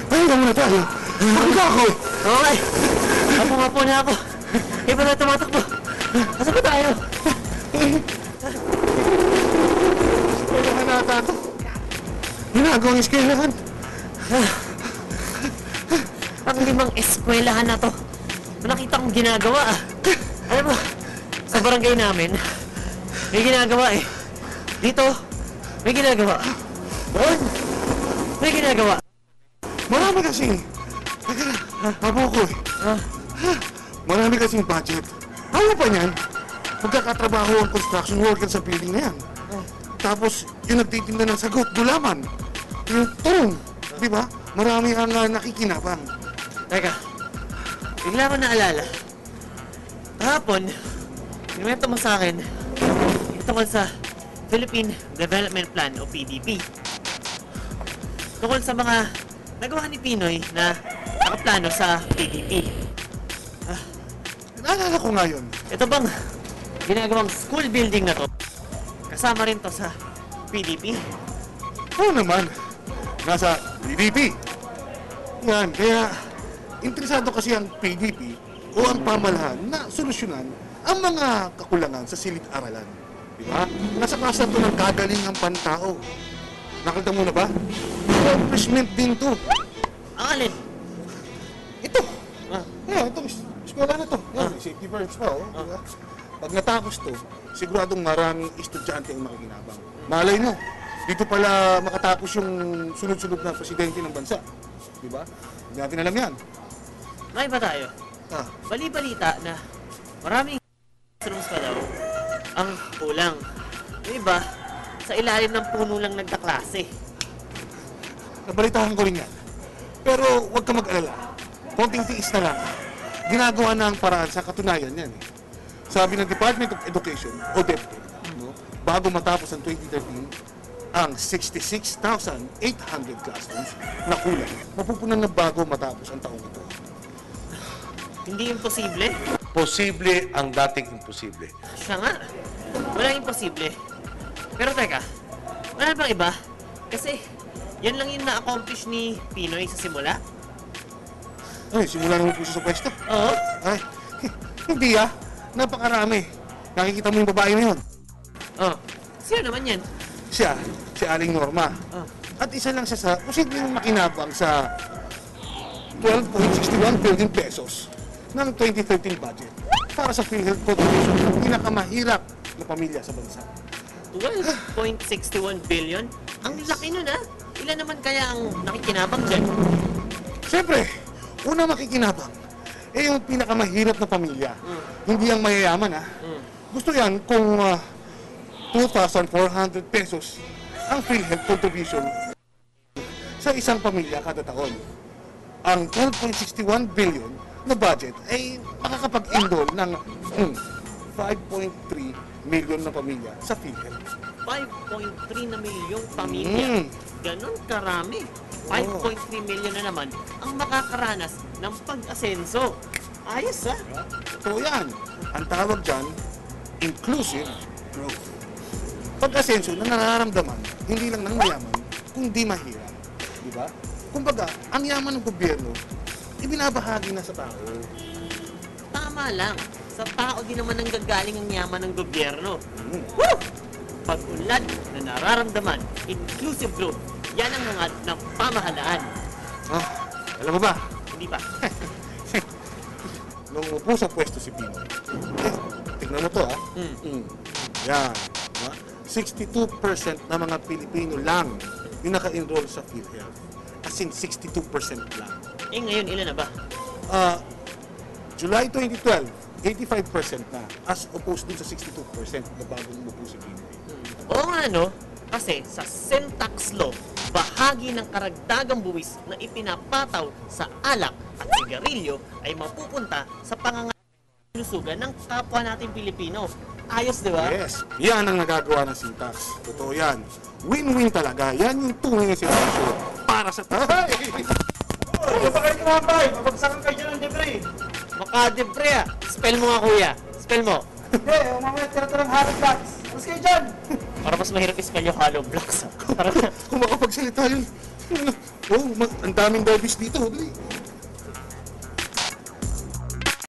Pahinga muna tayo. Pahinga ako. Okay. Apo na ako. Iba na tumatakbo. Asa ba tayo? Eskwelahan nata ito. Ginagawang eskwelahan. Ang limang eskwelahan na to. Nakita kong ginagawa ah. Alam mo, sa barangay namin, may ginagawa eh. Dito, may ginagawa. Doon, may ginagawa. Marami kasing... Mabuko eh. Marami kasing budget. Ano pa niyan? Magkakatrabaho ang construction worker sa building na yan. Tapos, yung nagtitinda ng sagot, gulaman. Yung turong, di ba? Marami ang nakikinabang. Teka, bigla ko naalala. Kahapon, kinwento mo sa akin tungkol sa Philippine Development Plan o PDP. Tungkol sa mga nagawa ni Pinoy na nakaplano sa PDP. Naalala ko ngayon. Ito bang ginagawang school building na to? Kasama rin to sa PDP? Oo naman. Nasa PDP. Yan, kaya interesado kasi ang PDP o ang pamahalaan na solusyonan ang mga kakulangan sa silid-aralan. Di ba? Nasa kasa to ng kagalingang pantao. Nakita mo na ba? Accomplishment din to. Ang alin? Ito. Ito. Eskwela na to. Yan, safety first pa, oh. Diba? Pag natapos to, siguradong maraming estudyante ang makikinabang. Malay mo, dito pala makatapos yung sunod-sunod na presidente ng bansa. Di ba? Hindi natin alam yan. May ba tayo? Bali-balita na maraming rooms pa daw ang kulang. Yung iba, sa ilalim ng puno lang nagkaklase. Nabalitahan ko rin yan. Pero huwag ka mag-alala. Konting tiis na lang. Ginagawa na ang paraan sa katunayan yan. Sabi ng Department of Education, o DepEd, bago matapos ang 2013, ang 66,800 classrooms na kulang, mapupunan na bago matapos ang taong ito. Hindi imposible? Posible ang dating imposible. Siya nga. Walang imposible. Pero teka, wala bang iba? Kasi yan lang yung na-accomplish ni Pinoy sa simula. Ay, simula naman po siya sa pwesto. Oo. Ay, hindi napakarami. Nakikita mo yung babae na yun. Oh. Sino naman yan? Siya, si Aling Norma. At isa lang siya sa posibleng makinabang sa 12.61 billion pesos ng 2013 budget para sa PhilHealth contribution ng pinakamahirap na pamilya sa bansa. 12.61 billion? Ang laki nun ah. Ilan naman kaya ang nakikinabang dyan? Siyempre, una makikinabang, yung pinakamahirap na pamilya. Hindi ang mayayaman Gusto yan kung 2,400 pesos ang PhilHealth contribution sa isang pamilya kada taon. Ang 12.61 billion na budget ay makakapag-enroll ng 5.3 million na pamilya sa PhilHealth. 5.3 na milyong pamilya. Ganon karami. 5.3 million na naman ang makakaranas ng pag-asenso. Ayos ah. Totoo yan. Ang tawag dyan, inclusive growth. Pag-asenso na nararamdaman, hindi lang ng mayaman, kundi mahirap. Di ba? Kumbaga, ang yaman ng gobyerno, ibinabahagi na sa tao. Tama lang. Sa tao din naman ang gagaling ang yaman ng gobyerno. Woo! Pag-unlad na nararamdaman, inclusive growth, yan ang hangad ng pamahalaan. Alam mo ba? Hindi ba? Nung upo sa pwesto si Pinoy, tignan mo to Yan. 62% na mga Pilipino lang yung naka-enroll sa PhilHealth. As in, 62% lang. Ngayon, ilan na ba? July 2012, 85% na. As opposed dun sa 62% na bagong umupo si Pinoy. Oo nga, no? Kasi sa Syntax Law, bahagi ng karagdagang buwis na ipinapataw sa alak at sigarilyo ay mapupunta sa pangangailangan ng kapwa natin Pilipino. Ayos, di ba? Yes, yan ang nagagawa ng Syntax. Totoo yan. Win-win talaga. Yan yung tunay na sitwasyon para sa tayo. Diyan ba kayo tumambay? Mabagsakan kayo dyan ng debris. Maka-debre ah. Spell mo nga, kuya. Spell mo. Hindi, mamaya tira-tira ng harap box. Mas kayo dyan. Para Tapos mahirap i-spell yung hollow blocks. Kung makapagsalita yun. Oh, ang daming derbies dito. Dali.